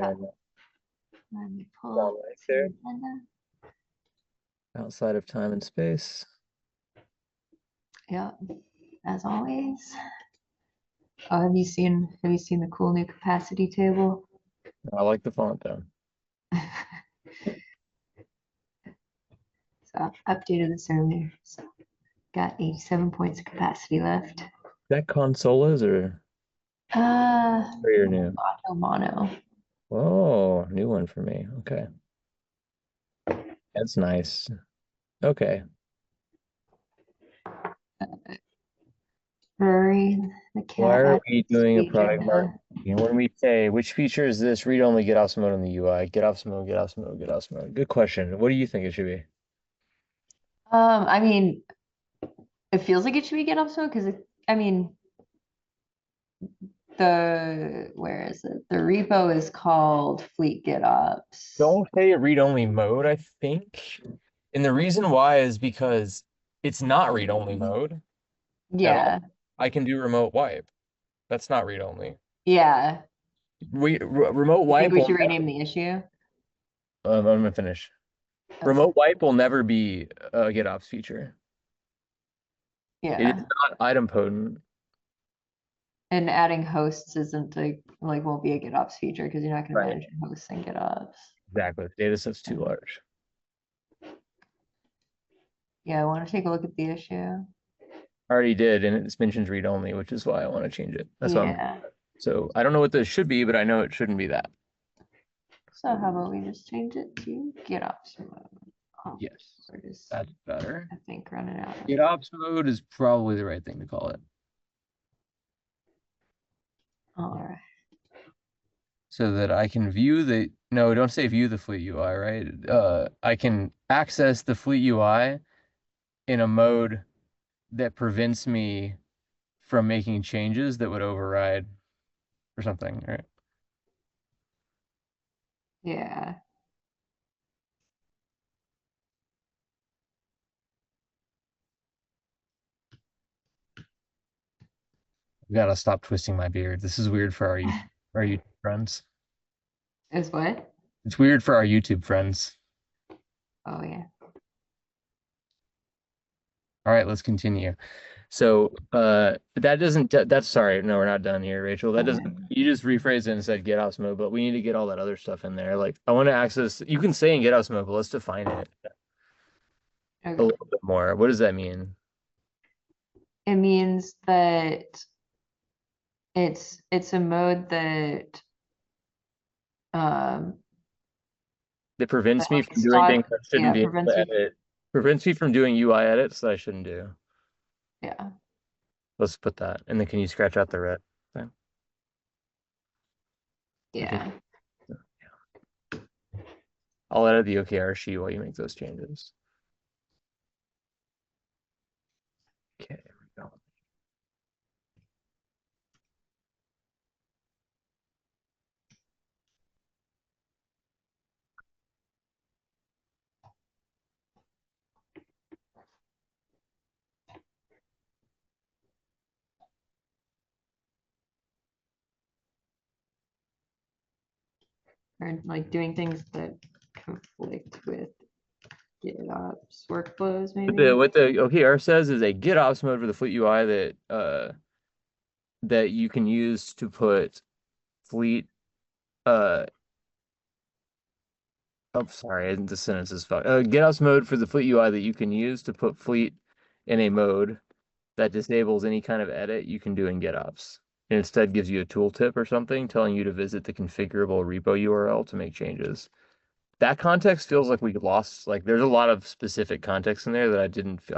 and Let me pull down up right the there, agenda. outside of time and space. Yeah, as always. Oh, have you seen the cool new capacity table? I like the font though. So updated this earlier. So got 87 points of capacity left. Is that consolas or your new? Auto mono. Oh, new one for me. Okay. That's nice. Okay. Rory, the Why cat are added we this doing a feature product to marketing? When we say which feature is this, read only GitOps mode on the UI, GitOps mode, GitOps mode, GitOps mode. Good question. What do you think it should be? I mean, it feels like it should be GitOps mode because I mean, where is it? The repo is called Fleet GitOps. Don't say read only mode, I think. And the reason why is because it's not read only mode at all. Yeah, I can do remote wipe. That's not read only. yeah. Remote You think wipe we will should never, rename the issue? I'm gonna finish. Okay. Remote wipe will never be a GitOps feature. It is Yeah. not idempotent. And adding hosts isn't like won't be a GitOps feature because you're not going to Right. manage your hosts in GitOps. Exactly. The data set's too large. Yeah, I want to take a look at the issue. I already did, and it mentions read only, which is why I want to change it. That's why I'm. Yeah. So I don't know what this should be, but I know it shouldn't be that. So how about we just change it to GitOps mode? Oh, Yes, we're just, that's better. I think, running out. GitOps mode is probably the right thing to call it. All right. So that I can view the, no, don't say view the Fleet UI, right? I can access the Fleet UI in a mode that prevents me from making changes that would override or something, right? Yeah. I've got to stop twisting my beard. This is weird for our YouTube friends. Is what? It's weird for our YouTube friends. Oh yeah. All right, let's continue. So that's sorry, no, we're not done here, Rachel. That doesn't, Okay. you just rephrased it and said GitOps mode, but we need to get all that other stuff in there. Like I want to access, you can say in GitOps mode, but let's define it a Okay. little bit more. What does that mean? It means that it's a mode that um That prevents me like from doing things stock, I shouldn't yeah, be able prevents to you. edit. Prevents me from doing UI edits that I shouldn't do. Yeah. Let's put that. And then can you scratch out the red thing? Okay. Yeah. I'll edit the OKR sheet while you make those changes. Okay, there we go. Or like doing things that conflict with GitOps workflows, maybe. What the OKR says is a GitOps mode for the Fleet UI that you can use to put Fleet oh sorry, the sentence is fucked. GitOps mode for the Fleet UI that you can use to put Fleet in a mode that disables any kind of edit you can do in GitOps. And instead gives you a tooltip or something telling you to visit the configurable repo URL to make changes. That context feels like we lost, like there's a lot of specific context in there that I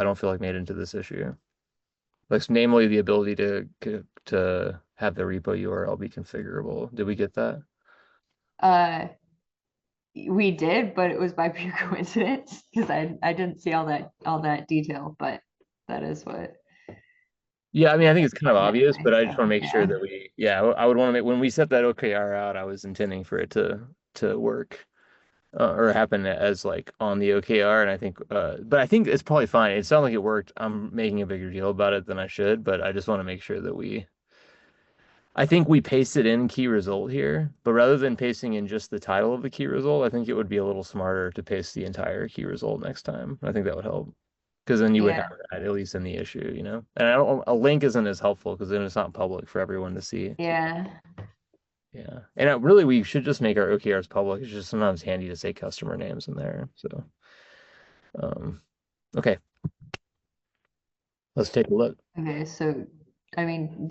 don't feel like made into this issue. Like namely the ability to have the repo URL be configurable. Did we get that? Uh, we did, but it was by pure coincidence because I didn't see all that detail, but that is what. Yeah, I mean, I think it's kind of Yeah, obvious, but I just want to so make sure yeah. that I would want to make, when we set that OKR out, I was intending for it to work or happen as like on the OKR, and but I think it's probably fine. It sounds like it worked. I'm making a bigger deal about it than I should, but I just want to make sure that I think we pasted in key result here, but rather than pasting in just the title of the key result, I think it would be a little smarter to paste the entire key result next time. I think that would help because then you would Yeah, have that at least in the issue, you know? And I don't, a link isn't as helpful because then it's not public for everyone to see. yeah. Yeah. And really, we should just make our OKRs public. It's just sometimes handy to say customer names in there. So, um, okay, let's take a look. Okay, so I mean,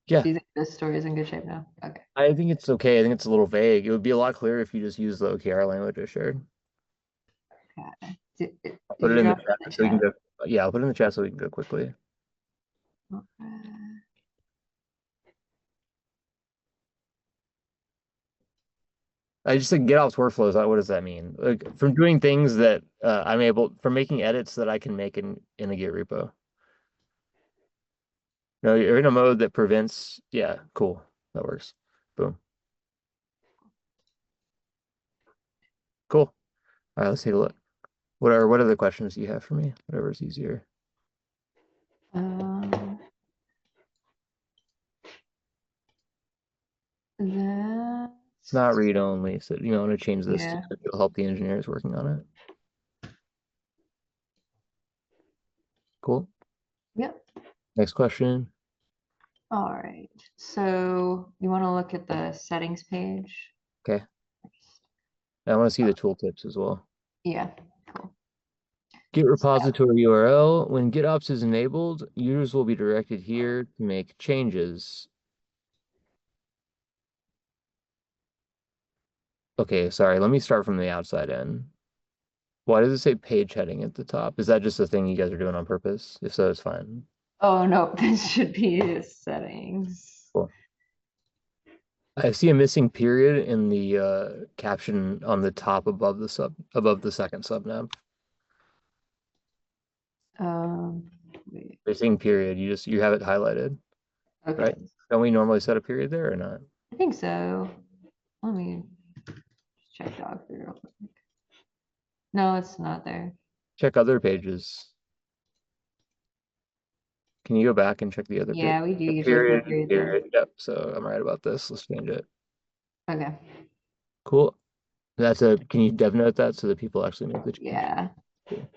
Yeah, do you think this story is in good shape now? Okay. I think it's okay. I think it's a little vague. It would be a lot clearer if you just use the OKR language I shared. Okay. Did, did I'll put it you in the drop it chat in the so we can chat? go. Yeah, I'll put it in the chat so we can go quickly. Okay. I just said GitOps workflows. What does that mean? Like from doing things that I'm able, from making edits that I can make in a Git repo. No, you're in a mode that prevents. Yeah, cool. That works. Boom. Cool. All right, let's take a look. What other questions do you have for me? Whatever's easier. Um, It's not that's read only, so you want to change this to yeah. it'll help the engineers working on it. Cool. Yep. Next question. All right. So you want to look at the settings page? Okay. I want to see the tooltips as well. Yeah. Cool. Git repository URL. When GitOps is enabled, users will be directed here to make changes. Okay, sorry. Let me start from the outside in. Why does it say page heading at the top? Is that just a thing you guys are doing on purpose? If so, it's fine. Oh no, this should be settings. Cool. I see a missing period in the caption on the top above the second subnode. Wait. Missing period. You have it highlighted, Okay. right? Don't we normally set a period there or not? I think so. Let me check dog food real quick. No, it's not there. Check other pages. Can you go back and check the other page? Yeah, we do usually put a Period, period there. period. Yep. So I'm right about this. Let's change it. Okay. Cool. Can you dev note that so that people actually make the change? Yeah. Cool.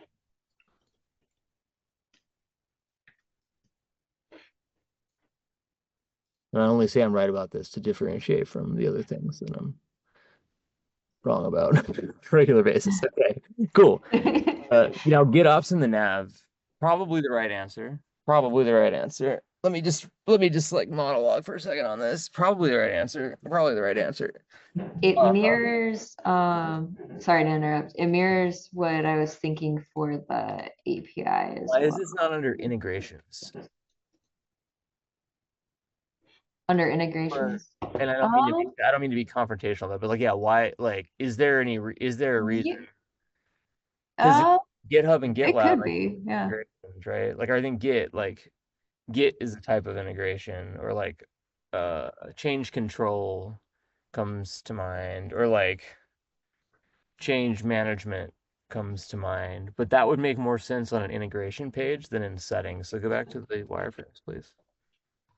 And I only say I'm right about this to differentiate from the other things that I'm wrong about on a regular basis. Okay, cool. GitOps in the nav, probably the right answer. Probably the right answer. Let me just like monologue for a second on this. Probably the right answer. Probably the right answer. It Uh, mirrors, sorry to interrupt. It mirrors what I was thinking for the API as why is well. this not under integrations? Under Or- integrations. And Um, I don't mean to be confrontational though, but like, yeah, why? Like, is there a reason? yeah, Because uh, GitHub and it GitLab could like be, yeah. integrations, right? Like, I think Git is a type of integration, or like change control comes to mind, or like change management comes to mind. But that would make more sense on an integration page than in settings. So go back to the wireframes, please.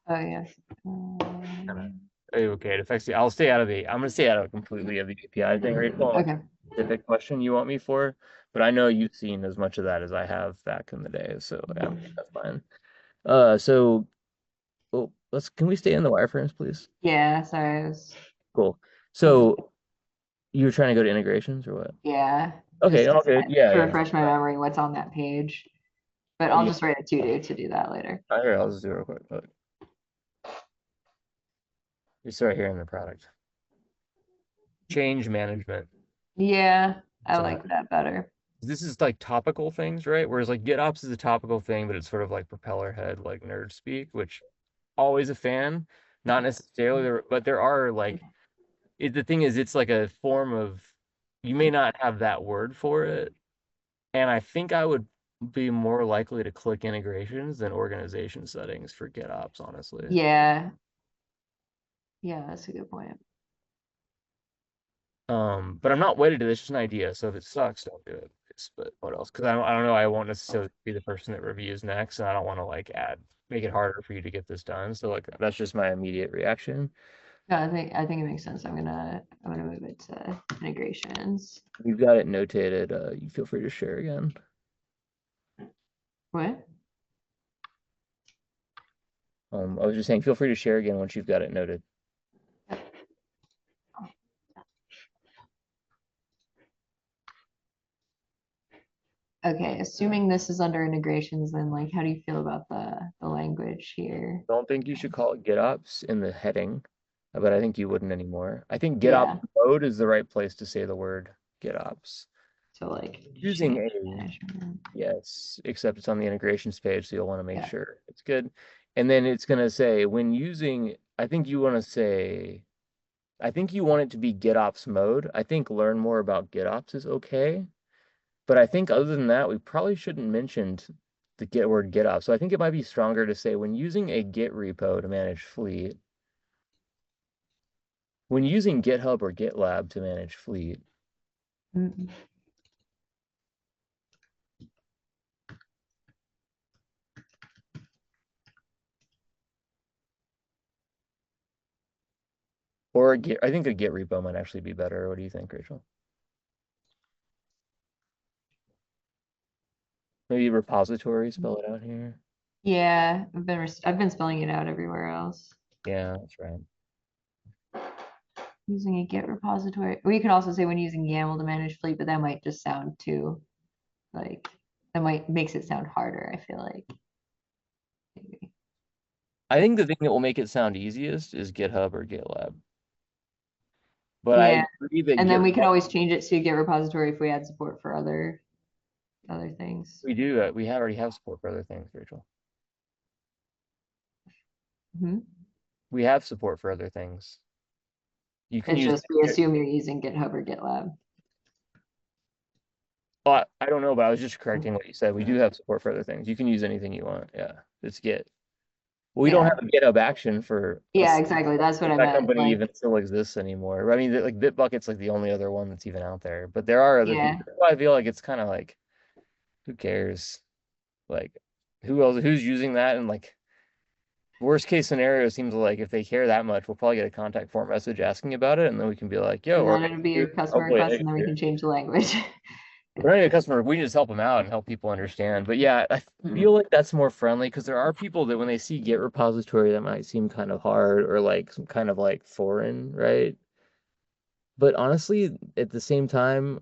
Oh, yes. Kinda- Okay, it affects you. I'm gonna stay out of completely of the API thing, Rachel, unless Okay. specific question you want me for. But I know you've seen as much of that as I have back in the day, so yeah, that's fine. So can we stay in the wireframes, please? Yeah, sorry. I was, Cool. So you were trying to go to integrations or what? yeah, Okay, just all good. Yeah, to yeah. refresh my memory what's on that page. But I'll Yeah. just write a to do that later. Here, I'll just do it real quick. Look, you start hearing the product. Change management. Yeah, I So like that better. this is like topical things, right? Whereas like GitOps is a topical thing, but it's sort of like propeller head, like nerd speak, which always a fan. Not necessarily, but there are like the thing is, it's like a form of you may not have that word for it, and I think I would be more likely to click integrations than organization settings for GitOps, honestly. Yeah, yeah, that's a good point. But I'm not wedded to this, just an idea. So if it sucks, don't do it. But what else? Because I don't know. I won't necessarily be the person that reviews next, and I don't want to like add make it harder for you to get this done. So like that's just my immediate reaction. No, I think it makes sense. I'm gonna move it to integrations. We've got it notated. You feel free to share again. What? I was just saying, feel free to share again once you've got it noted. Okay, assuming this is under integrations, then like, how do you feel about the language here? Don't think you should call it GitOps in the heading, but I think you wouldn't anymore. I think GitOps Yeah, mode is the right place to say the word GitOps. so like Using change a management. yes, except it's on the integrations page, so you'll want to make Yeah. sure it's good. And then it's going to say when using, I think you want to say, I think you want it to be GitOps mode. I think learn more about GitOps is okay. But I think other than that, we probably shouldn't mention the Git word GitOps. So I think it might be stronger to say when using a Git repo to manage fleet, when using GitHub or GitLab to manage fleet, Mm. or a Git, I think a Git repo might actually be better. What do you think, Rachel? Maybe repository, spell it out here. Yeah, I've been spelling it out everywhere else. Yeah, that's right. Using a Git repository. Or you can also say when using YAML to manage fleet, but that might just sound too like that might makes it sound harder, I feel like. Maybe. I think the thing that will make it sound easiest is GitHub or GitLab. But Yeah, I agree that and then Git we can always change it to Git repository if we add support for other things. we do we have already have support for other things, Rachel. Mhm. We have support for other things. You can It's use just we assume you're using GitHub or GitLab. oh, I don't know, but I was just correcting what you said. We do have support for other things. You can use anything you want. Yeah, it's Git. We don't have Yeah. a GitHub action for Yeah, us. exactly. That's what If I that meant. company Like, even still exists anymore. I mean, like Bitbucket's like the only other one that's even out there. But there are other people. yeah. That's why I feel like it's kind of like, who cares? Like, who else? Who's using that? And like, worst case scenario seems like if they care that much, we'll probably get a contact form message asking about it, and then we can be like, yo, And we're then it'll be a customer hopefully request and then we can change the language. we're not even a customer. We can just help them out and help people understand. But yeah, I feel like that's more friendly because there are people that when they see Git repository, that might seem kind of hard or like some kind of like foreign, right? But honestly, at the same time,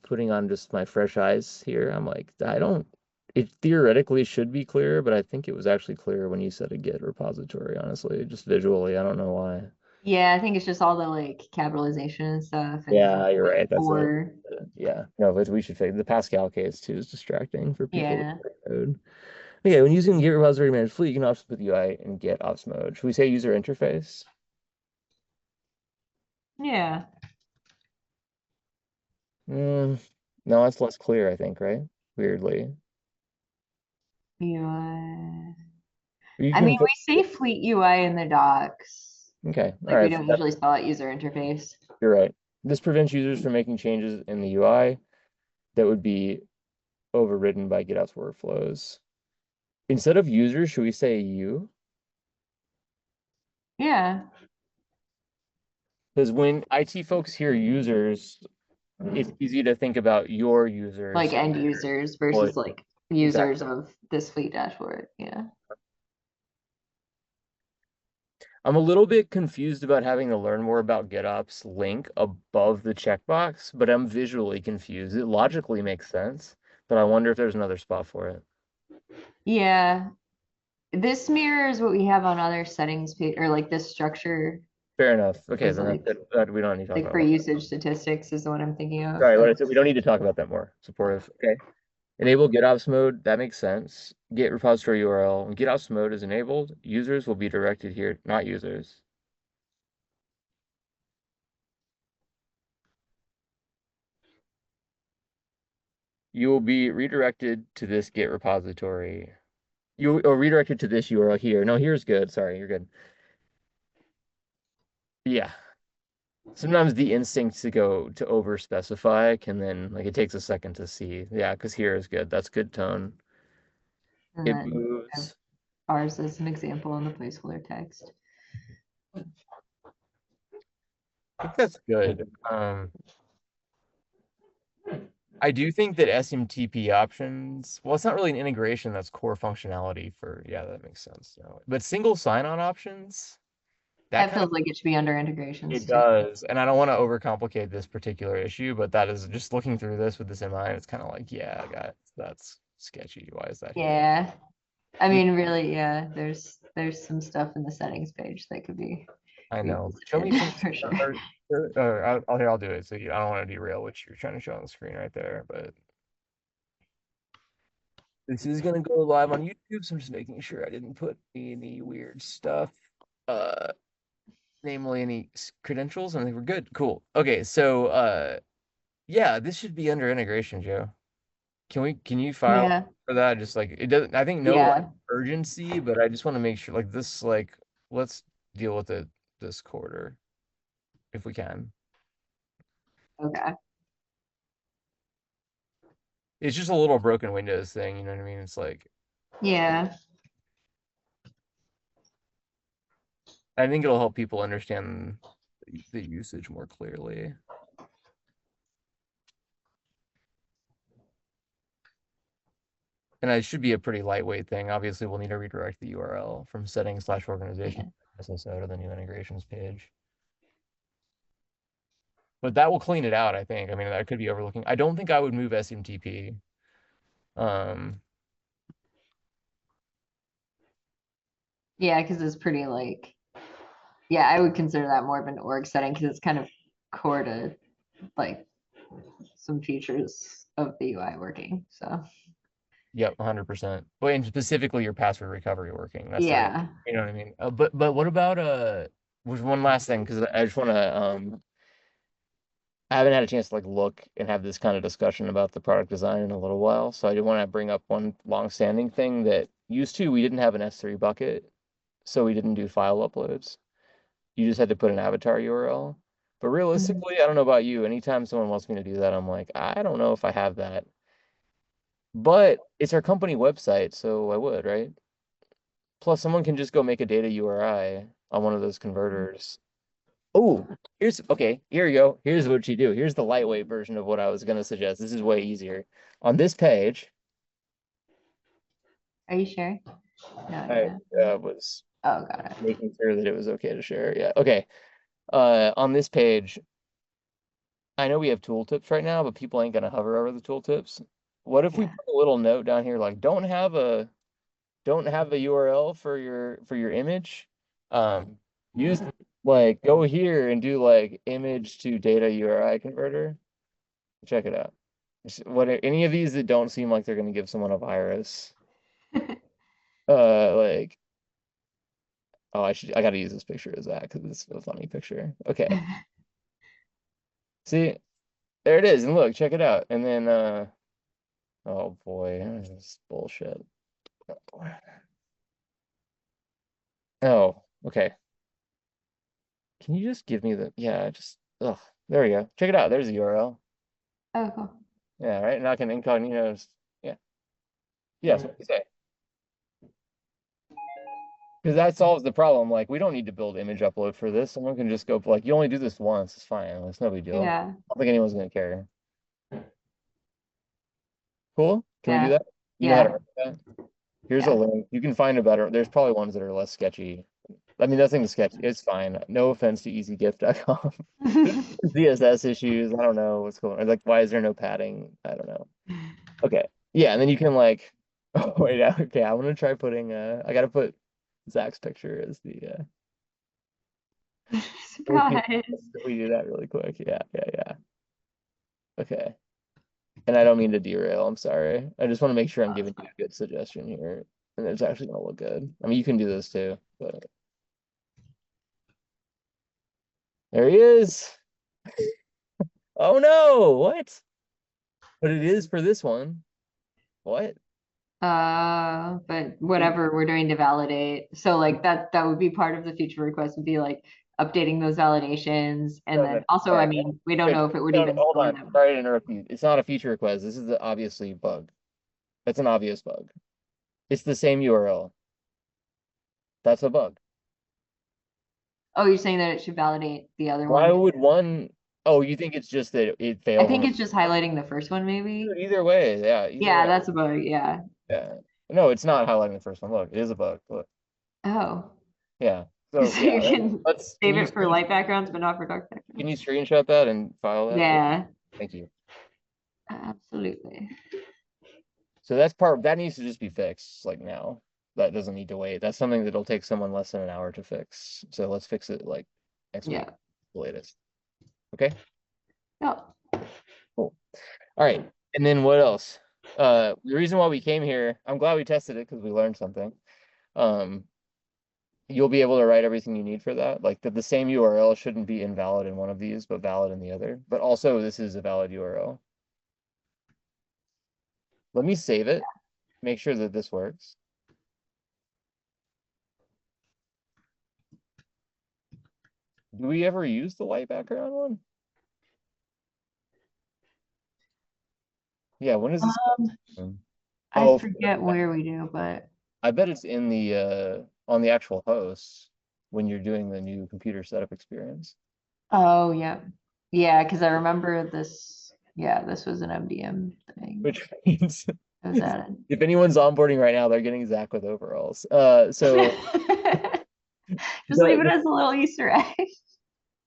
putting on just my fresh eyes here, I'm like, I don't, it theoretically should be clear, but I think it was actually clear when you said a Git repository, honestly, just visually. I don't know why. Yeah, I think it's just all the like capitalization and stuff and Yeah, you're like right. That's it. for Yeah. No, but we should fix the Pascal case too is distracting for people with yeah. code. Okay, when using Git repository managed fleet, you can opt with UI and Git ops mode. Should we say user interface? Yeah. Mm, no, it's less clear, I think, right? Weirdly. UI. You I can mean, put, we say fleet UI in the docs. okay, all Like we right, so don't that, usually spell out user interface. you're right. This prevents users from making changes in the UI that would be overridden by GitOps workflows. Instead of users, should we say you? Yeah. Because when IT folks hear users, it's easy to think about your Like users. end users But versus like exactly. users of this fleet dashboard. Yeah. I'm a little bit confused about having to learn more about GitOps link above the checkbox, but I'm visually confused. It logically makes sense, but I wonder if there's another spot for it. Yeah. This mirrors what we have on other settings page or like this structure Fair enough. Okay, is then that's like good. We don't need to talk like about for more. usage statistics is the one I'm thinking of. Sorry, But we don't need to talk about that more. Supportive. Okay. Enable GitOps mode. That makes sense. Git repository URL. When GitOps mode is enabled, users will be directed here, not users. You will be redirected to this Git repository. You or redirected to this URL here. No, here's good. Sorry, you're good. Yeah. Sometimes the instinct to go to over specify can then like it takes a second to see. Yeah, because here is good. That's good tone. and It then moves. ours as an example in the placeholder text. I think that's good. I do think that SMTP options, well, it's not really an integration that's core functionality for, yeah, that makes sense. No. But single sign-on options, that That kind of, feels like it should be under integrations it too. does. And I don't want to overcomplicate this particular issue, but that is just looking through this with this in mind, it's kind of like, yeah, guys, that's sketchy. Why is that here? Yeah. I We, mean, really, yeah, there's some stuff in the settings page that could be I know. Show me revisited some, for sure. I'll do it. So I don't want to derail what you're trying to show on the screen right there, but this is gonna go live on YouTube, so I'm just making sure I didn't put any weird stuff. Uh, namely any credentials, and I think we're good. Cool. Okay, so yeah, this should be under integration, Joe. Can you file Yeah, for that? Just like it doesn't, I think no like yeah, urgency, but I just want to make sure like this like let's deal with it this quarter if we can. okay. It's just a little broken Windows thing, you know what I mean? It's like Yeah, I think it'll help people understand the usage more clearly. And it should be a pretty lightweight thing. Obviously, we'll need to redirect the URL from settings/organization yeah. SSO to the new integrations page. But that will clean it out, I think. I mean, that could be overlooking. I don't think I would move SMTP. Um, Yeah, because it's pretty like, yeah, I would consider that more of an org setting because it's kind of core to like some features of the UI working. So yep, 100%. But and specifically your password recovery working. That's the, yeah. you know what I mean? But what about was one last thing because I just want to I haven't had a chance to like look and have this kind of discussion about the product design in a little while. So I did want to bring up one long-standing thing that used to we didn't have an S3 bucket, so we didn't do file uploads. You just had to put an avatar URL. But Mhm. realistically, I don't know about you. Anytime someone wants me to do that, I'm like, I don't know if I have that. But it's our company website, so I would, right? Plus, someone can just go make a data URI on one of those converters. Oh, here's okay. Here you go. Here's what you do. Here's the lightweight version of what I was gonna suggest. This is way easier. On this page, Are you sure? No, I you're not. was Oh, got it. making sure that it was okay to share. Yeah. Okay. On this page, I know we have tooltips right now, but people ain't gonna hover over the tooltips. What if we Yeah. put a little note down here like don't have a URL for your image? Um, use like go here and do like image to data URI converter. Check it out. What any of these that don't seem like they're gonna give someone a virus? Like oh, I gotta use this picture as that because it's a funny picture. Okay, see there it is, and look, check it out, and then oh boy, this is bullshit. Oh, okay. Can you just give me the yeah, just ugh. There we go. Check it out. There's the URL. Oh, cool. Yeah, right. Now I can incognito. Yeah, yeah. So what you say? Because that solves the problem. Like, we don't need to build image upload for this. Someone can just go, like, you only do this once. It's fine. It's no big deal. Yeah. I don't think anyone's going to care. Cool. Can we do Yeah. that? You know how to Yeah. write that? Here's a Yeah. link. You can find a better. There's probably ones that are less sketchy. I mean, nothing is sketchy. It's fine. No offense to easygift.com. CSS issues. I don't know what's going on. Like, why is there no padding? I don't know. Okay. Yeah. And then you can, like, oh, wait. Okay. I want to try putting, I got to put Zach's picture as the, Surprise. we do that really quick. Yeah, yeah, yeah. Okay. And I don't mean to derail. I'm sorry. I just want to make sure I'm Oh, that's giving you fine. a good suggestion here. And it's actually going to look good. I mean, you can do this too, but there he is. Oh no, what? But it is for this one. What? But Wait, whatever we're doing to validate. So like that would be part of the feature request would be like updating those validations. And no, no. then also, I Sorry. mean, we don't Wait, know if it would no, no, even hold store on. them. Sorry to interrupt you. It's not a feature request. This is the obviously bug. That's an obvious bug. It's the same URL. That's a bug. Oh, you're saying that it should validate the other Why one? would one? Oh, you think it's just that it I failed on think the it's just highlighting the first one, Dude, maybe. either way, yeah, either Yeah, way. that's a bug. Yeah. Yeah. No, it's not highlighting the first one. Look, it is a bug. Look. Oh, Yeah. So so yeah, you can let's save it for light backgrounds, but not for dark can you backgrounds. screenshot that and file that? Yeah, Thank you. absolutely. So that's part that needs to just be fixed like now. That doesn't need to wait. That's something that'll take someone less than an hour to fix. So let's fix it like next week, Yeah. the latest. Okay? Yeah. Cool. All right. And then what else? The reason why we came here, I'm glad we tested it because we learned something. Um, you'll be able to write everything you need for that. Like the same URL shouldn't be invalid in one of these, but valid in the other. But also this is a valid URL. Let me save it, make sure that this works. Do we ever use the white background one? Yeah, when is this? Um, I Oh, forget where we do, but I bet it's in the on the actual host when you're doing the new computer setup experience. oh yeah. Yeah, because I remember this. Yeah, this was an MDM thing Which means that was added. if anyone's onboarding right now, they're getting Zach with overalls. So Just leave it the as a little Easter egg.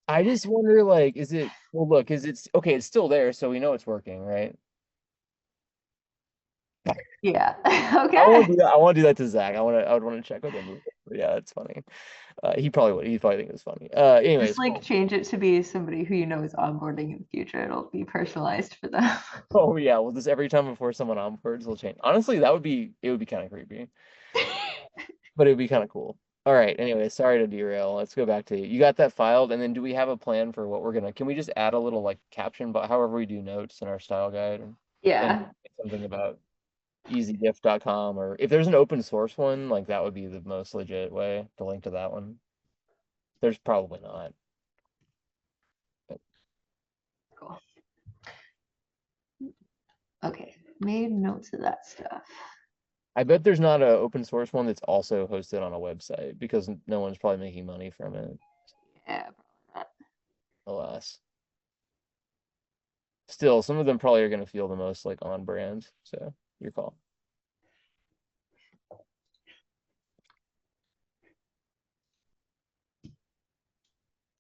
I just wonder, like, is it, well, look, is it, okay, it's still there, so we know it's working, right? Yeah. I won't Okay. do that. I won't do that to Zach. I would want to check with him. But yeah, it's funny. He probably would. He'd probably think it was funny. Just Anyways, like cool. change it to be somebody who you know is onboarding in the future. It'll be personalized for them. Oh yeah, well, just every time before someone onboards, will change. Honestly, it would be kind of creepy, but it would be kind of cool. All right. Anyway, sorry to derail. Let's go back to you got that filed, and then do we have a plan for what we're gonna? Can we just add a little like caption, but however we do notes in our style guide, and Yeah. something about easygift.com, or if there's an open source one, like that would be the most legit way to link to that one. There's probably not. Cool. Okay. Made notes of that stuff. I bet there's not an open source one that's also hosted on a website because no one's probably making money from it, Yeah, probably not. alas. Still, some of them probably are going to feel the most like on brand. So your call.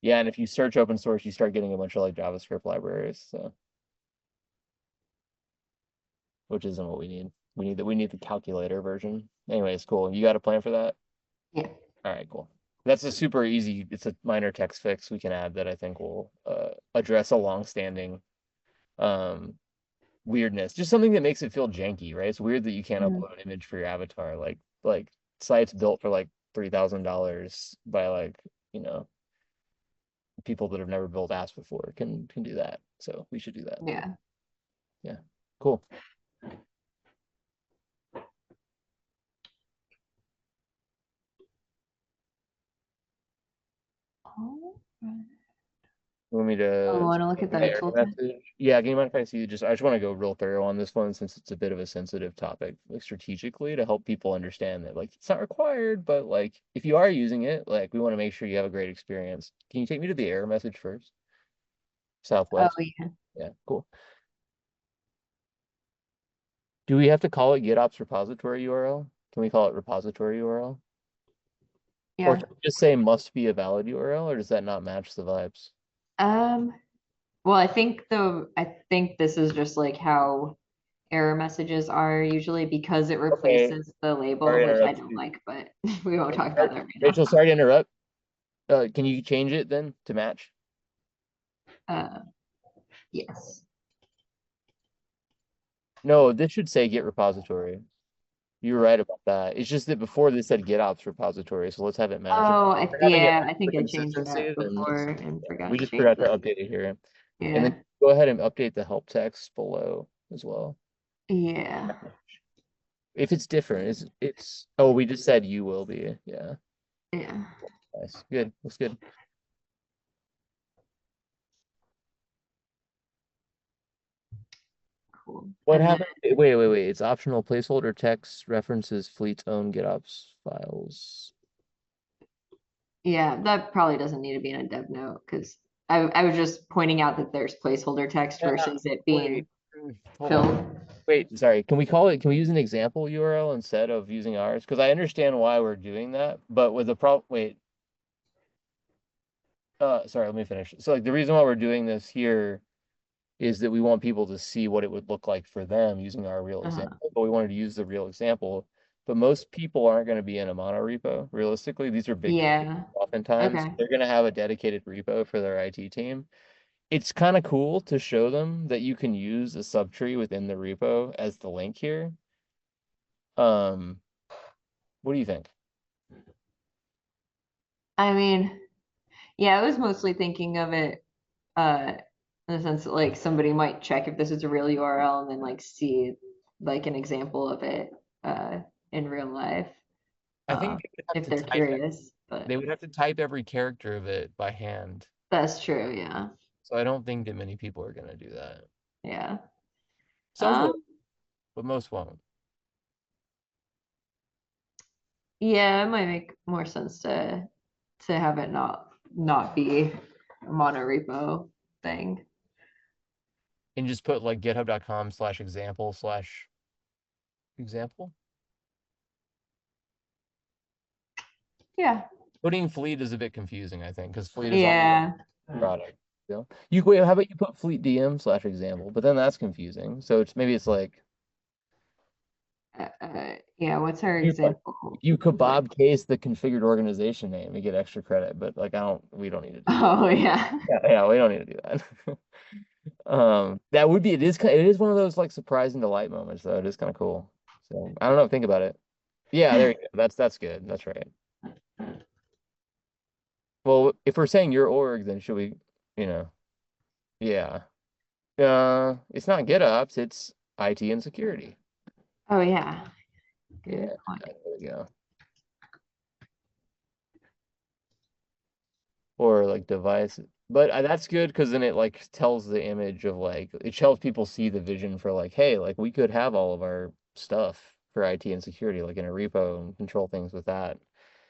Yeah, and if you search open source, you start getting a bunch of like JavaScript libraries. So which isn't what we need. We need the calculator version. Anyways, cool. You got a plan for that? Yeah. All right, cool. That's a super easy, it's a minor text fix we can add that I think will address a long-standing um weirdness. Just something that makes it feel janky, right? It's weird that you can't Mhm. upload an image for your avatar. Like sites built for like $3,000 by like, you know, people that have never built apps before can do that. So we should do that. Yeah. Yeah. Cool. All right. You want me Oh, I to want to look at my the error tooltip. message? Yeah, can you mind if I see just I just want to go real thorough on this one since it's a bit of a sensitive topic, like strategically to help people understand that like it's not required, but like if you are using it, like we want to make sure you have a great experience. Can you take me to the error message first? Oh, Southwest. yeah. Yeah, cool. Do we have to call it GitOps repository URL? Can we call it repository URL? Or Yeah. can we just say must be a valid URL, or does that not match the vibes? Um, well, I think this is just like how error messages are usually because it Okay, replaces the label, sorry to which I interrupt don't you. like, but we won't talk about Sorry- that right now. Rachel, sorry to interrupt. Can you change it then to match? Uh, yes. No, this should say Git repository. You're right about that. It's just that before this said GitOps repository, so let's have it match. If Oh, we're having it yeah, match I for think I changed that consistency, then before and yeah, forgot we to just change forgot to it. update it here. And Yeah. then go ahead and update the help text below as well. Yeah. If it's different, it's oh, we just said you will be. Yeah. Yeah. Nice. Good. Looks good. Cool. What And then, happened? Wait. It's optional placeholder text references Fleet's own GitOps files. Yeah, that probably doesn't need to be in a dev note because I was just pointing out that there's placeholder text Yeah, versus it wait. being Hold on. filled. Wait, sorry. Can we use an example URL instead of using ours? Because I understand why we're doing that, but with the wait, sorry, let me finish. So like the reason why we're doing this here is that we want people to see what it would look like for them using our real Uh-huh. example, but we wanted to use the real example. But most people aren't going to be in a mono repo. Realistically, these are big companies. Yeah. Oftentimes, Okay. they're going to have a dedicated repo for their IT team. It's kind of cool to show them that you can use a subtree within the repo as the link here. Um, what do you think? I mean, yeah, I was mostly thinking of it uh in the sense that like somebody might check if this is a real URL and then like see like an example of it uh in real life I think uh they would have if to they're type curious, but they would have to type every character of it by hand. that's true, yeah. So I don't think that many people are going to do that. Yeah. Some Um will, but most won't. yeah, it might make more sense to have it not be a mono repo thing. And just put like github.com/example/example. Yeah. Putting fleet is a bit confusing, I think, because fleet is all Yeah. product. You know? You wait, how about you put fleet DM/example, but then that's confusing. So it's like Yeah, what's our you example? you Like, kebab case the configured organization name, you get extra credit, but like we don't need to do that. oh yeah. Yeah, we don't need to do that. That would be it is one of those like surprise and delight moments though. It is kind of cool. So I don't know, think about it. Yeah, there you go. That's good. That's right. Well, if we're saying your org, then should we, you know, yeah. It's not GitOps, it's IT and security. Oh yeah. Good Yeah, point. there we go. Or like device. But that's good because then it like tells the image of like it helps people see the vision for like, hey, like we could have all of our stuff for IT and security, like in a repo and control things with that.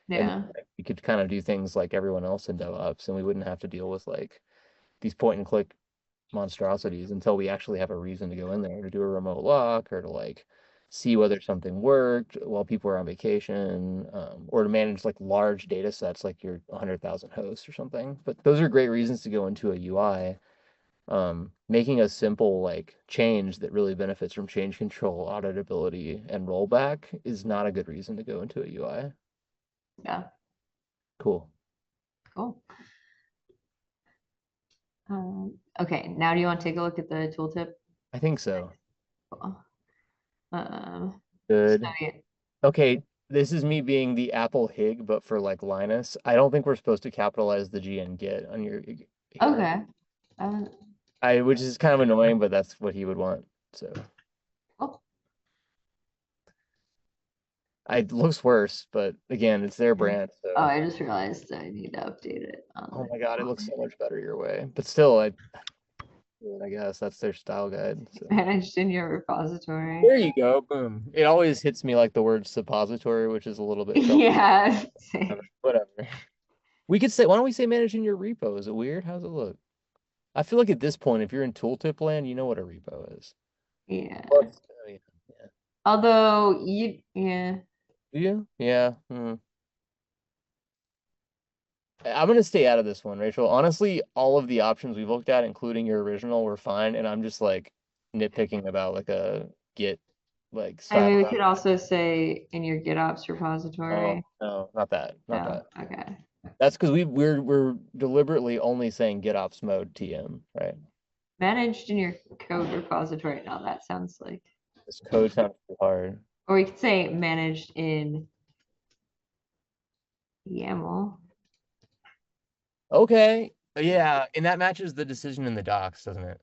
And Yeah. like, we could kind of do things like everyone else in DevOps, and we wouldn't have to deal with like these point and click monstrosities until we actually have a reason to go in there to do a remote lock or to like see whether something worked while people are on vacation, or to manage like large data sets like your 100,000 hosts or something. But those are great reasons to go into a UI. Making a simple like change that really benefits from change control, auditability, and rollback is not a good reason to go into a UI. Yeah. Cool. Cool. Okay, now do you want to take a look at the tooltip? I think so. Cool. Um, so Good. yeah, Okay, this is me being the Apple Hig, but for like Linus. I don't think we're supposed to capitalize the G and Git on your here. okay. Uh, Which is kind of annoying, but that's what he would want. So oh, it looks worse, but again, it's their yeah. brand. Oh, So I just realized I need to update it on oh the my God, it looks on so much better your way. But still, I guess that's their style guide. So managed in your repository. there you go. Boom. It always hits me like the word suppository, which is a little bit trouble. Yeah. Same. Whatever. We could say, why don't we say manage in your repo? Is it weird? How's it look? I feel like at this point, if you're in tooltip land, you know what a repo is. Well, Yeah. oh, yeah. Yeah. Although yeah. Do you? Yeah. I'm gonna stay out of this one, Rachel. Honestly, all of the options we've looked at, including your original, were fine, and I'm just like nitpicking about like a Git like I style. mean, we could also say in your GitOps Oh repository. no, not that, not No, that. okay. That's because we're deliberately only saying GitOps mode TM, right? Managed in your code repository. No, that sounds like, This code sounds too hard. or we could say managed in YAML. Okay, yeah, and that matches the decision in the docs, doesn't it?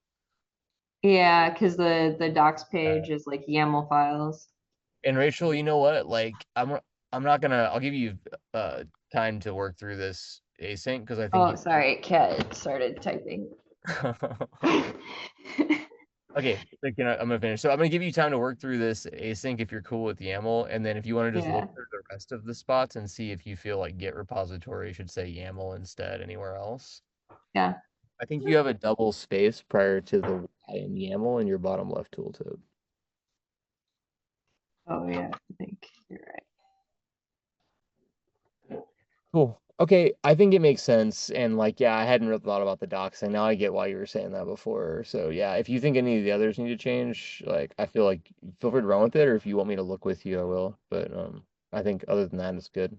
Yeah, because the docs page is like YAML files. And Rachel, you know what? Like, I'm not gonna. I'll give you time to work through this async because I think Oh, you. sorry, Cat started typing. Okay, like, I'm gonna finish. So I'm gonna give you time to work through this async if you're cool with YAML, and then if you want to just look Yeah. through the rest of the spots and see if you feel like Git repository should say YAML instead anywhere else. Yeah. I think you have a double space prior to the Y in YAML in your bottom left tooltip. Oh yeah, I think you're right. Cool. Okay, I think it makes sense. And like, yeah, I hadn't really thought about the docs, and now I get why you were saying that before. So yeah, if you think any of the others need to change, like I feel like feel free to run with it, or if you want me to look with you, I will. But I think other than that, it's good.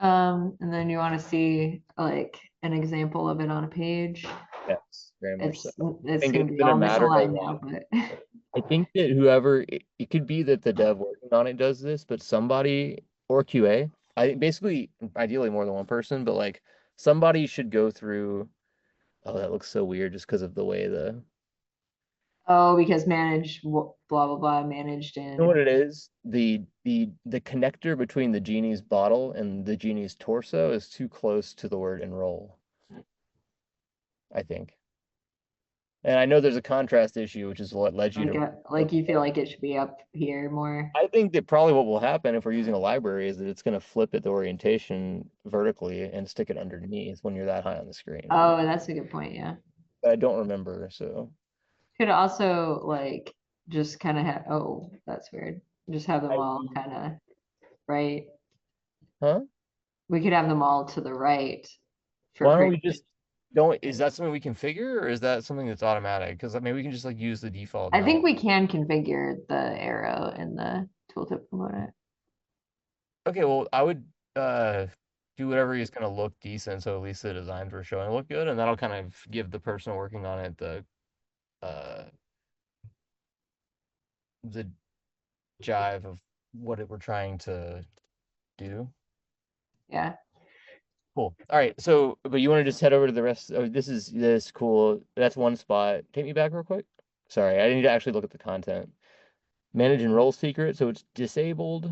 And then you want to see like an example of it on a page. Yes, very much so. I It's think gonna it's be gonna all matter a misaligned lot. now, but I think that whoever it could be that the dev working on it does this, but somebody or QA, I think basically ideally more than one person, but like somebody should go through. Oh, that looks so weird just because of the way the oh, because managed blah blah blah managed you know in. what it is? The connector between the genie's bottle and the genie's torso is too close to the word enroll, I think. And I know there's a contrast issue, which is what led you to Like you feel like it should be up here more. I think that probably what will happen if we're using a library is that it's going to flip it the orientation vertically and stick it underneath when you're that high on the screen. Oh, that's a good point. Yeah. But I don't remember, so Could also like just kind of have, oh, that's weird. Just have them I all kind of right. huh? We could have them all to the right for Why don't pretty. we just don't is that something we configure or is that something that's automatic? Because I mean we can just like use the default I normal. think we can configure the arrow in the tooltip component. Okay, well I would do whatever is going to look decent so at least the designs we're showing look good and that'll kind of give the person working on it uh the jive of what we're trying to do. Yeah. Cool. All right. So, but you want to just head over to the rest? Oh, this cool. That's one spot. Take me back real quick. Sorry, I need to actually look at the content. Manage and role secret. So it's disabled.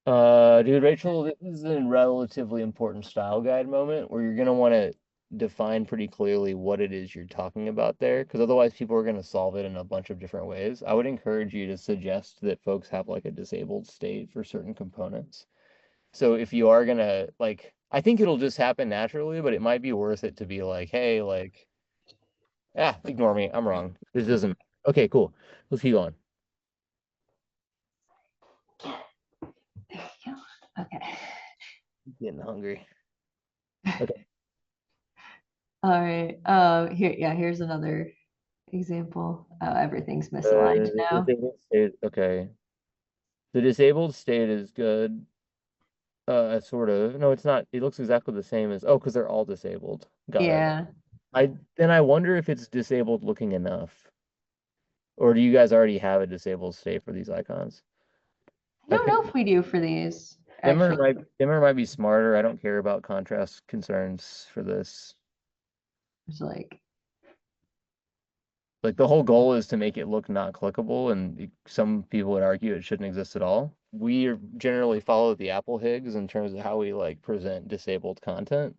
Dude, Rachel, this is a relatively important style guide moment where you're gonna want to define pretty clearly what it is you're talking about there, because otherwise people are gonna solve it in a bunch of different ways. I would encourage you to suggest that folks have like a disabled state for certain components. So if you are gonna like, I think it'll just happen naturally, but it might be worth it to be like, hey, like, ignore me. I'm wrong. This doesn't. Okay, cool. Let's keep going. There you go. Okay. Getting hungry. Okay. All right. Here, yeah, here's another example. Everything's misaligned The now. disabled state. Okay. The disabled state is good. Sort of. No, it's not. It looks exactly the same as. Oh, because they're all disabled. Got it. Yeah. I wonder if it's disabled looking enough, or do you guys already have a disabled state for these icons? I I don't know think if we do for these, dimmer actually. might dimmer might be smarter. I don't care about contrast concerns for this. It's like, Like the whole goal is to make it look not clickable, and some people would argue it shouldn't exist at all. Generally follow the Apple Higgs in terms of how we like present disabled content.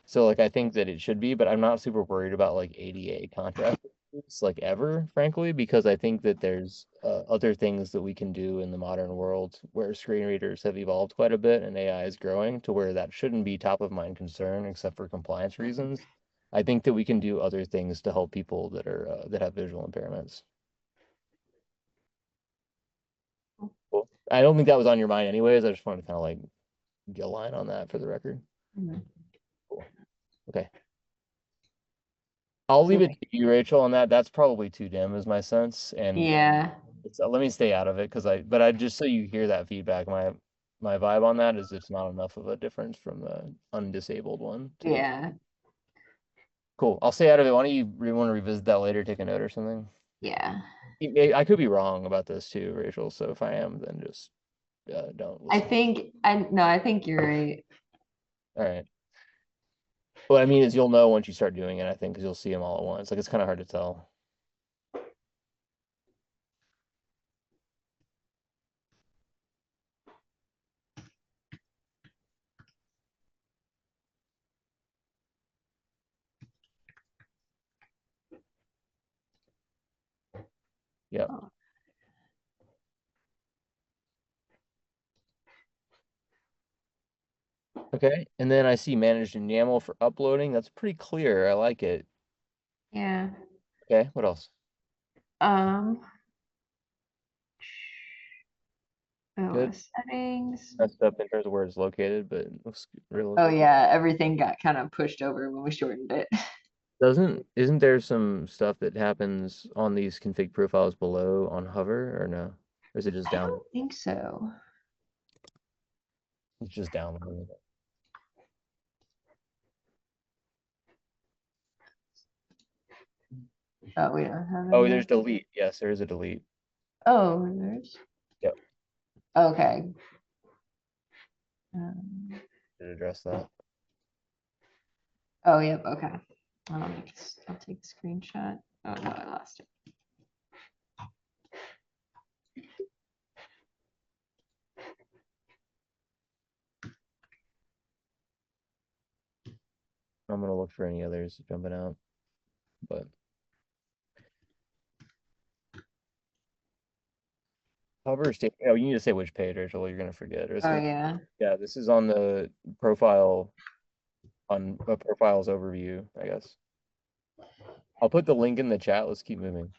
So like I think that it should be, but I'm not super worried about like ADA contrast issues, like ever, frankly, because I think that there's other things that we can do in the modern world where screen readers have evolved quite a bit and AI is growing to where that shouldn't be top of mind concern except for compliance reasons. I think that we can do other things to help people that are that have visual impairments. Cool. I don't think that was on your mind anyways. I just wanted to kind of like get a line on that for the record. mhm. Cool. Okay. I'll So leave it to you, Rachel, on that. That's probably too dim, is my sense. And yeah, let me stay out of it because but I just so you hear that feedback, my vibe on that is it's not enough of a difference from the undisabled one to be yeah, cool. I'll stay out of it. Why don't you want to revisit that later, take a note or something? yeah. I could be wrong about this too, Rachel. So if I am, then just don't listen. I think you're right. All right. What I mean is you'll know once you start doing it, I think, because you'll see them all at once. Like it's kind of hard to tell. Yeah. Oh, Okay, and then I see managed in YAML for uploading. That's pretty clear. I like it. Yeah. Okay, what else? Um, Good. OS settings. Messed up in terms of where it's located, but it looks Oh relatively good. yeah, everything got kind of pushed over when we shortened it. Isn't there some stuff that happens on these config profiles below on hover or no? Or is it just I down? don't think so. It's just down. Oh, we don't have Oh, any. there's delete. Yes, there is a delete. Oh, there's. Yep. Okay. Um, Should address that. oh, yep. Okay. I'll take a screenshot. Oh no, I lost it. I'm gonna look for any others jumping out, but hover state. Oh, you need to say which page, Rachel. You're gonna forget. Or it's Oh gonna. yeah. Yeah, this is on the profile on a profiles overview, I guess. I'll put the link in the chat. Let's keep moving.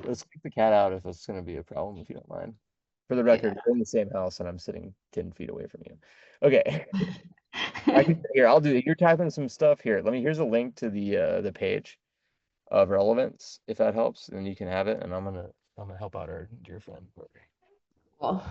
Let's kick the cat out if it's gonna be a problem, if you don't mind. For the Yeah. record, we're in the same house and I'm sitting 10 feet away from you. Okay. I can here, I'll do it. You're typing some stuff here. Here's a link to the page of relevance, if that helps, and you can have it, and I'm gonna help out our dear friend. Cool.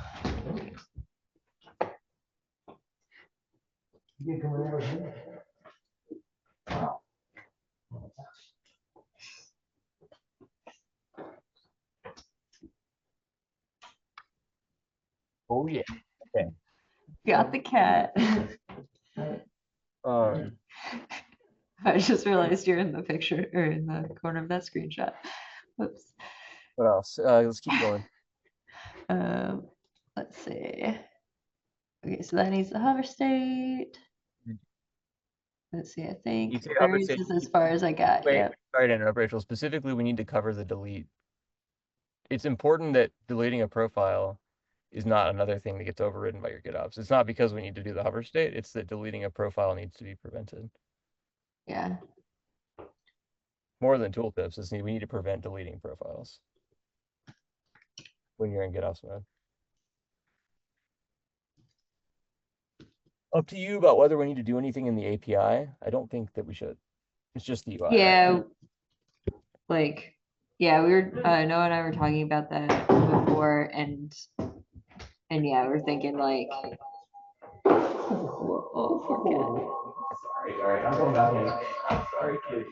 Oh yeah. Okay. Got the cat. Um, I just realized you're in the picture or in the corner of that screenshot. Whoops. what else? Let's keep going. Um, let's see. Okay, so that needs the hover state. Let's see, I You think say hover queries state. is as far as I got. Wait, Yep. sorry to interrupt, Rachel. Specifically, we need to cover the delete. It's important that deleting a profile is not another thing that gets overridden by your GitOps. It's not because we need to do the hover state, it's that deleting a profile needs to be prevented. Yeah. More than tooltips, we need to prevent deleting profiles when you're in GitOps mode. Up to you about whether we need to do anything in the API. I don't think that we should. It's just the UI, right? Yeah, like, yeah, we were Noah and I were talking about that before, and yeah, we're thinking like, oh, poor Sorry, all right, I'm going back in. Sorry, kid.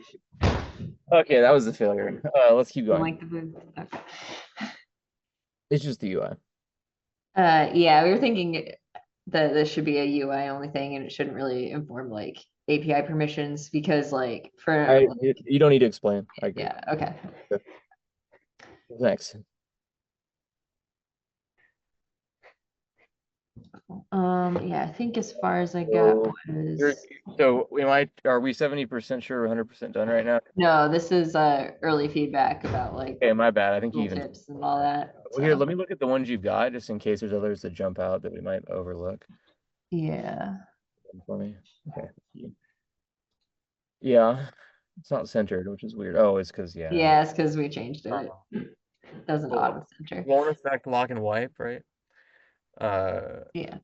Okay, that was a failure. Let's keep cat. going. Like the booth. Okay. It's just the UI. Yeah, we were thinking that this should be a UI only thing, and it shouldn't really inform like API permissions because like for You don't need to explain. I agree. yeah, okay. Next. Yeah, I think as far as I got So was are we 70% sure we're 100% done right now? no, this is early feedback about like Okay, my bad. I think you tool even. tips and all that. Well, here, So let me look at the ones you've got, just in case there's others that jump out that we might overlook yeah. for me. Okay. Yeah, it's not centered, which is weird. Oh, it's because, yeah. Yeah, it's because we changed it. It doesn't Well, auto center. won't affect lock and wipe, right? Uh, Yeah.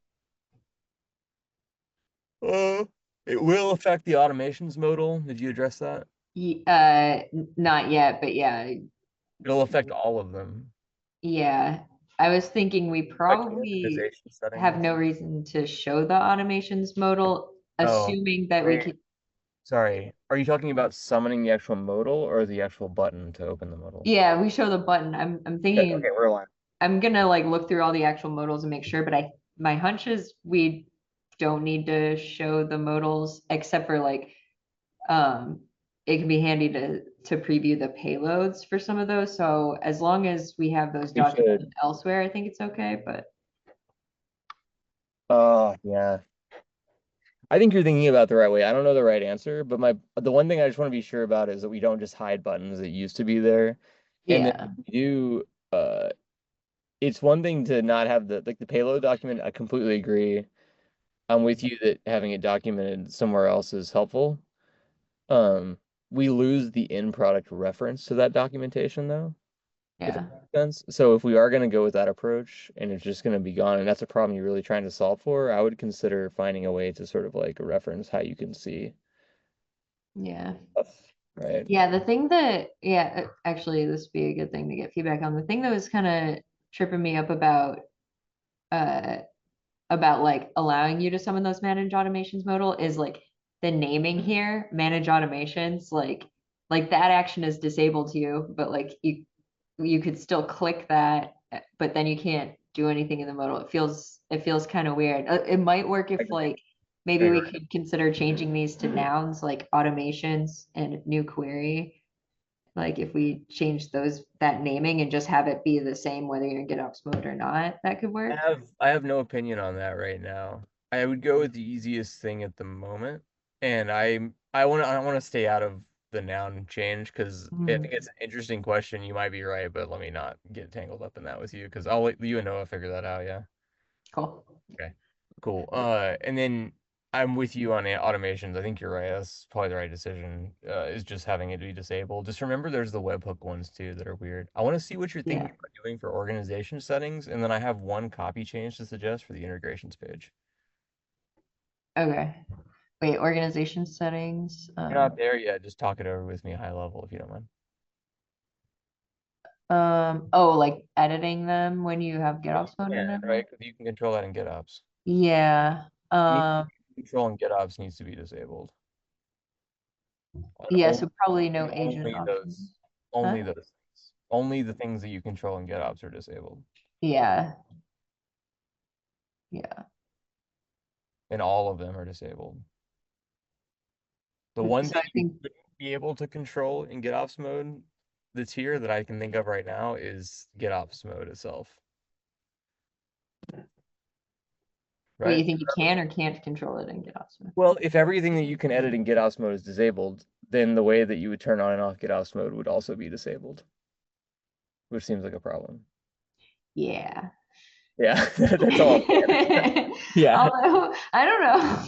uh, it will affect the automations modal. Did you address that? Not yet, but yeah. It'll affect all of them. Yeah. I was thinking we Affect probably organization have settings. no reason to show the automations modal, Oh, assuming that we can. sorry. Are you talking about summoning the actual modal or the actual button to open the modal? Yeah, we show the button. I'm Okay, thinking we're aligned. I'm gonna like look through all the actual modals and make sure, but my hunch is we don't need to show the modals except for like it can be handy to preview the payloads for some of those. So as long as we have those We should. documented elsewhere, I think it's okay, but Oh, yeah. I think you're thinking about the right way. I don't know the right answer, but the one thing I just want to be sure about is that we don't just hide buttons that used to be there. And then yeah. if we do, it's one thing to not have the payload document. I completely agree. I'm with you that having it documented somewhere else is helpful. Um, we lose the end product reference to that documentation though, if that Yeah. makes sense. So if we are going to go with that approach and it's just going to be gone, and that's a problem you're really trying to solve for, I would consider finding a way to sort of like reference how you can see Yeah. stuff, right? Yeah, the thing that, yeah, actually, this would be a good thing to get feedback on. The thing that was kind of tripping me up uh, about like allowing you to summon those manage automations modal is like the naming here, manage automations, like that action is disabled to you, but like you could still click that, but then you can't do anything in the modal. It feels kind of weird. It might work I if agree. like I maybe we agree. could consider changing these to nouns like automations and new query. Like if we change that naming and just have it be the same whether you're in GitOps mode or not, that could work. I have no opinion on that right now. I would go with the easiest thing at the moment, and I want to stay out of the noun change because I think Mhm. it's an interesting question. You might be right, but let me not get tangled up in that with you because I'll let you and Noah figure that out. Yeah. Cool. Okay. Cool. And then I'm with you on automations. I think you're right. That's probably the right decision. Is just having it be disabled. Just remember, there's the webhook ones too that are weird. I want to see what you're thinking Yeah. about doing for organization settings, and then I have one copy change to suggest for the integrations page. Okay. Wait, organization settings. You're not there yet. Just talk it over with me high level if you don't mind. Oh, like editing them when you have Yeah, you GitOps mode can, enabled? right? Because you can control that in GitOps. Yeah. Any control in GitOps needs to be disabled. Yeah, Only, so probably no agent only option. Huh? those things. Only the things that you control in GitOps are disabled. Yeah. Yeah. And all of them are disabled. The one So thing I you think, wouldn't be able to control in GitOps mode that's here that I can think of right now is GitOps mode itself, wait, right? you think you can or can't control it in GitOps mode? Well, if everything that you can edit in GitOps mode is disabled, then the way that you would turn on and off GitOps mode would also be disabled, which seems like a problem. Yeah. Yeah, that's all. Yeah, Although, I don't know.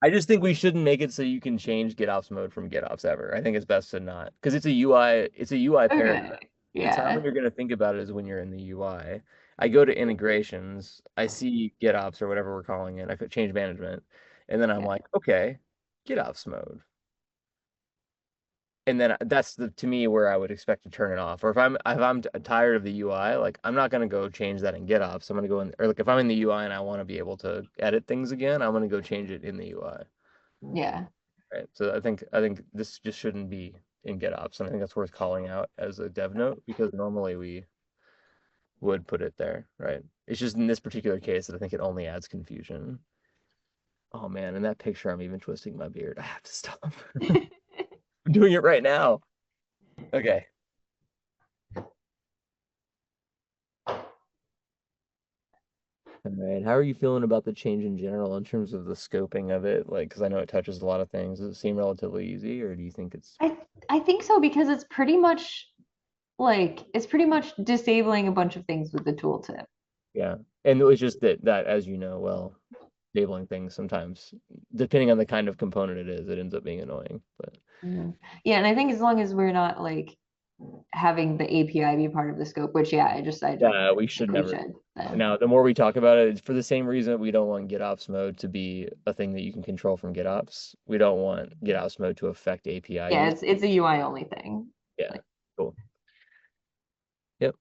I just think we shouldn't make it so you can change GitOps mode from GitOps ever. I think it's best to not, because it's a UI paradigm. Okay. The time when Yeah. you're going to think about it is when you're in the UI. I go to integrations, I see GitOps or whatever we're calling it, I could change management, and then I'm Yeah. like, okay, GitOps mode. And then that's the to me where I would expect to turn it off. Or if I'm tired of the UI, like I'm not gonna go change that in GitOps. I'm gonna go in, or like if I'm in the UI and I want to be able to edit things again, I'm gonna go change it in the UI. Yeah. Right. So I think this just shouldn't be in GitOps, and I think that's worth calling out as a dev note because normally we would put it there, right? It's just in this particular case that I think it only adds confusion. Oh man, in that picture I'm even twisting my beard. I have to stop. I'm doing it right now. Okay. All right. How are you feeling about the change in general in terms of the scoping of it? Like, because I know it touches a lot of things. Does it seem relatively easy, or do you think it's I think so because it's pretty much disabling a bunch of things with the tooltip. yeah? And it's just that as you know, well, labeling things sometimes, depending on the kind of component it is, it ends up being annoying. But Mhm. Yeah, and I think as long as we're not like having the API be part of the scope, which yeah, I don't yeah, we should think we never. should then. Now, the more we talk about it, it's for the same reason we don't want GitOps mode to be a thing that you can control from GitOps. We don't want GitOps mode to affect API Yeah, use. it's a UI only thing. Yeah, Like, cool. Yep.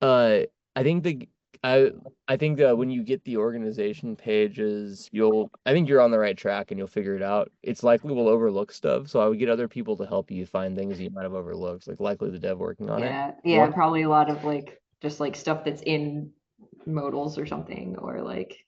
Uh, I think the I I think that when you get the organization pages, I think you're on the right track and you'll figure it out. It's likely we'll overlook stuff, so I would get other people to help you find things that you might have overlooked, like likely the dev working on it. yeah, One, yeah, probably a lot of like just like stuff that's in modals or something, or like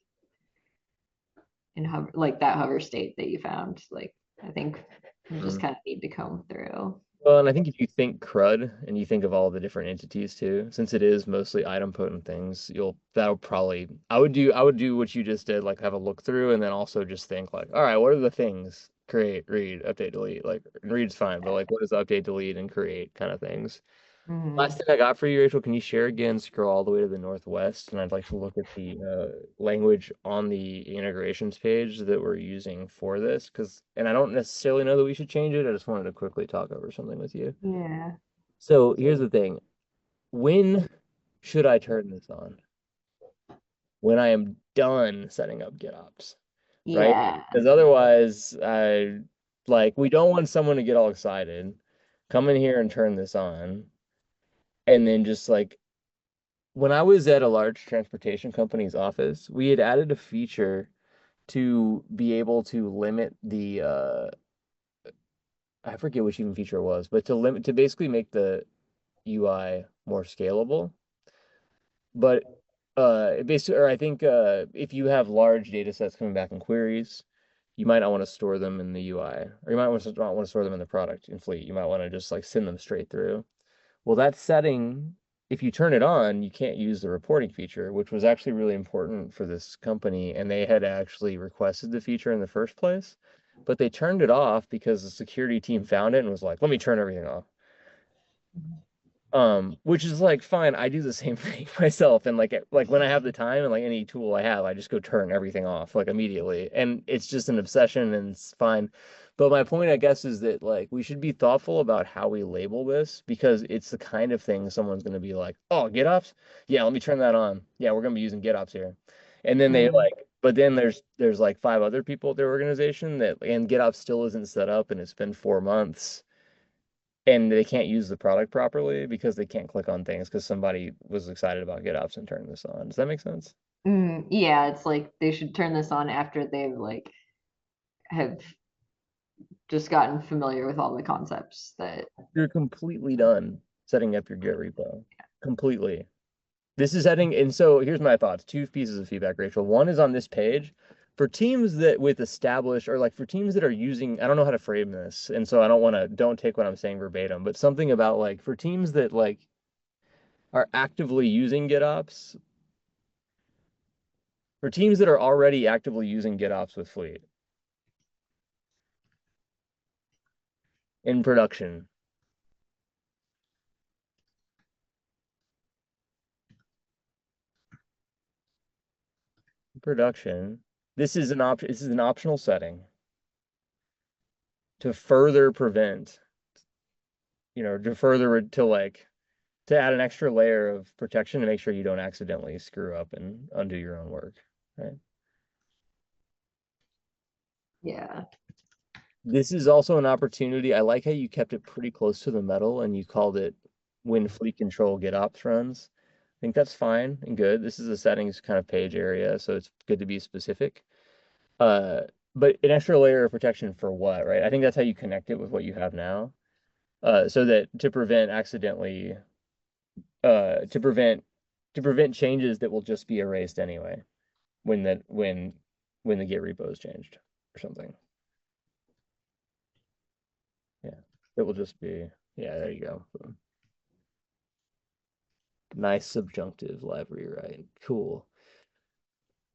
in hover, like that hover state that you found. Like I think you just mm. kind of need to comb through. Well, and I think if you think CRUD and you think of all the different entities too, since it is mostly idempotent things, that'll probably I would do what you just did, like have a look through and then also just think like, all right, what are the things? Create, read, update, delete. Like read's fine, but like what is update, delete, and create kind of things? Mhm. Last thing I got for you, Rachel, can you share again, scroll all the way to the northwest, and I'd like to look at the language on the integrations page that we're using for this, and I don't necessarily know that we should change it. I just wanted to quickly talk over something with you. Yeah. So here's the thing. When should I turn this on? When I am done setting up GitOps, right? Yeah. Because otherwise, we don't want someone to get all excited, come in here and turn this on, and then just like when I was at a large transportation company's office, we had added a feature to be able to limit the I forget which even feature it was, but to basically make the UI more scalable. But basically, or I think if you have large data sets coming back in queries, you might not want to store them in the UI, or you might not want to store them in the product in Fleet. You might want to just like send them straight through. Well, that setting, if you turn it on, you can't use the reporting feature, which was actually really important for this company, and they had actually requested the feature in the first place, but they turned it off because the security team found it and was like, "Let me turn everything off." Which is like fine. I do the same thing myself, and like when I have the time and like any tool I have, I just go turn everything off like immediately, and it's just an obsession and it's fine. But my point, I guess, is that like we should be thoughtful about how we label this because it's the kind of thing someone's going to be like, "Oh, GitOps? Yeah, let me turn that on. Yeah, we're going to be using GitOps here," and then Mm. but then there's like five other people at their organization and GitOps still isn't set up, and it's been 4 months and they can't use the product properly because they can't click on things because somebody was excited about GitOps and turned this on. Does that make sense? Yeah, it's like they should turn this on after they've like have just gotten familiar with all the concepts that. You're completely done setting up your Git repo. Completely. This is heading, and so here's my thoughts. Two pieces of feedback, Rachel. One is on this page. For teams that with established, or like for teams that are using, I don't know how to frame this, and so I don't take what I'm saying verbatim, but something about like for teams that like are actively using GitOps, for teams that are already actively using GitOps with Fleet in production, this is an optional setting to further prevent, to further to like to add an extra layer of protection to make sure you don't accidentally screw up and undo your own work, right? Yeah. This is also an opportunity. I like how you kept it pretty close to the metal and you called it when fleet control GitOps runs. I think that's fine and good. This is a settings kind of page area, so it's good to be specific. Uh, but an extra layer of protection for what, right? I think that's how you connect it with what you have now. So that to prevent accidentally, to prevent changes that will just be erased anyway when that when the Git repo is changed or something. Yeah, it will just be yeah. There you go. Boom. Nice subjunctive live rewrite. Cool.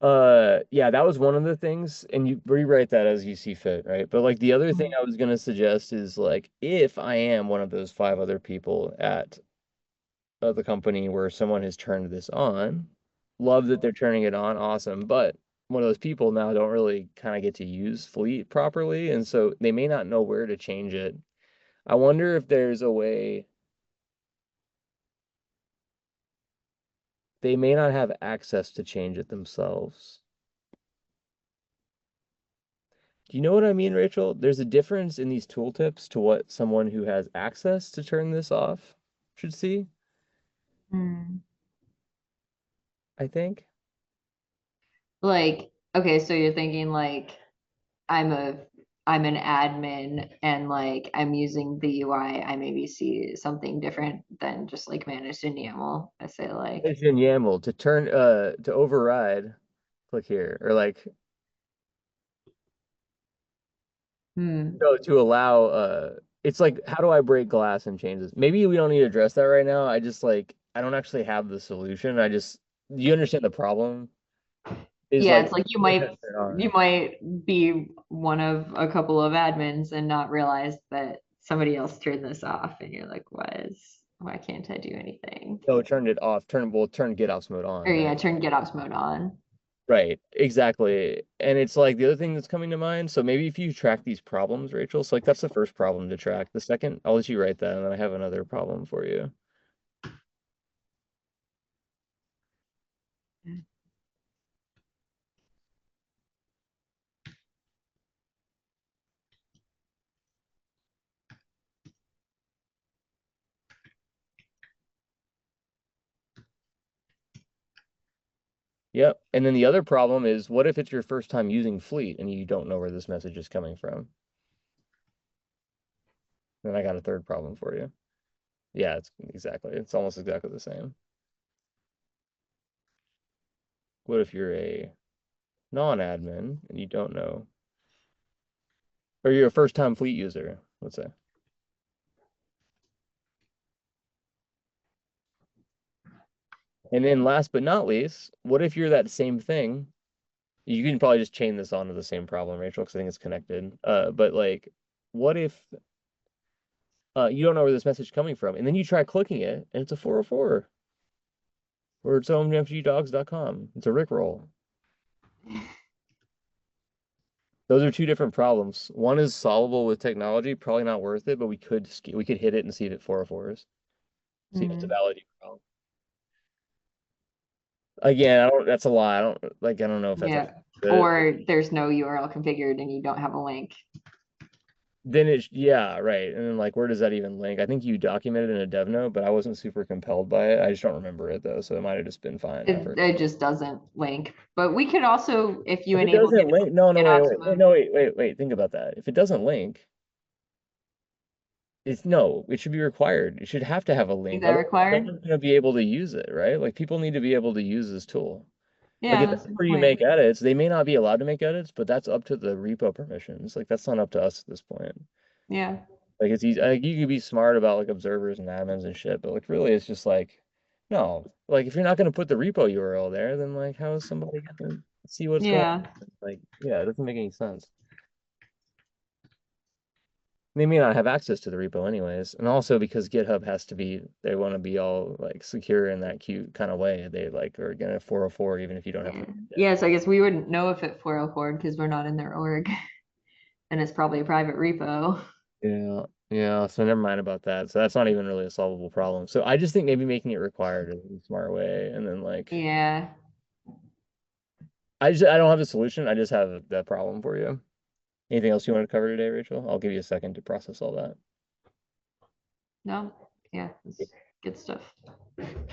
Yeah, that was one of the things, and you rewrite that as you see fit, right? But like the other thing Mhm. I was gonna suggest is like if I am one of those five other people at the company where someone has turned this on, love that they're turning it on, awesome. But one of those people now don't really kind of get to use Fleet properly, and so they may not know where to change it. I wonder if there's a way they may not have access to change it themselves. Do you know what I mean, Rachel? There's a difference in these tooltips to what someone who has access to turn this off should see, Mm. I think. Like, okay, so you're thinking like I'm a I'm an admin and like I'm using the UI, I maybe see something different than just like managed in YAML. I say like, It's in YAML to override, click here, or like hmm, so to allow it's like how do I break glass and change this? Maybe we don't need to address that right now. I don't actually have the solution. You understand the problem is yeah, like it's like you what might turn it on. you might be one of a couple of admins and not realize that somebody else turned this off and you're like, what is Why can't I do anything? No, it turned it off. Turn GitOps mode Or on, yeah, right? turn GitOps mode on. Right, exactly. And it's like the other thing that's coming to mind. So maybe if you track these problems, Rachel, so like that's the first problem to track. The second, I'll let you write that, and then I have another problem for you. Yep. And then the other problem is, what if it's your first time using Fleet and you don't know where this message is coming from? Then I got a third problem for you. Yeah, it's almost exactly the same. What if you're a non-admin and you don't know, or you're a first-time Fleet user, let's say. And then last but not least, what if you're that same thing? You can probably just chain this onto the same problem, Rachel, because I think it's connected. But like, what if you don't know where this message is coming from, and then you try clicking it, and it's a 404, or it's omfgdogs.com. It's a Rickroll. Those are two different problems. One is solvable with technology, probably not worth it, but we could hit it and see if it 404s. See if it's a Mm, valid problem. Again, I don't. That's a lie. I don't know if that's yeah. actually good. Or there's no URL configured and you don't have a link. Then yeah, right. And then like, where does that even link? I think you documented in a dev note, but I wasn't super compelled by it. I just don't remember it though, so it might have just been fine at first. It just doesn't link. But we could also, if you If it enable doesn't link, no, no, GitOps mode, wait. Think about that. If it doesn't link, it's no, it should be required. It should have to have a is link. that Otherwise, no required? one's gonna be able to use it, right? Like people need to be able to use this tool. Like Yeah, if that's that's the where you point. make edits, they may not be allowed to make edits, but that's up to the repo permissions. Like that's not up to us at this point. Yeah. Like it's easy. Like you could be smart about like observers and admins and shit, but like really, it's just like no. Like if you're not gonna put the repo URL there, then like how is somebody gonna see what's going Yeah. on? Like yeah, it doesn't make any sense. They may not have access to the repo anyways, and also because GitHub has to be, they want to be all like secure in that cute kind of way. They like are gonna 404 even if you don't have Yeah. permission yet. Yeah, so I guess we wouldn't know if it 404 because we're not in their org. And it's probably a private repo. Yeah, yeah. So never mind about that. So that's not even really a solvable problem. So I just think maybe making it required is a smart way, and then like Yeah. I don't have a solution. I just have that problem for you. Anything else you want to cover today, Rachel? I'll give you a second to process all that. No. Yeah. It's good stuff.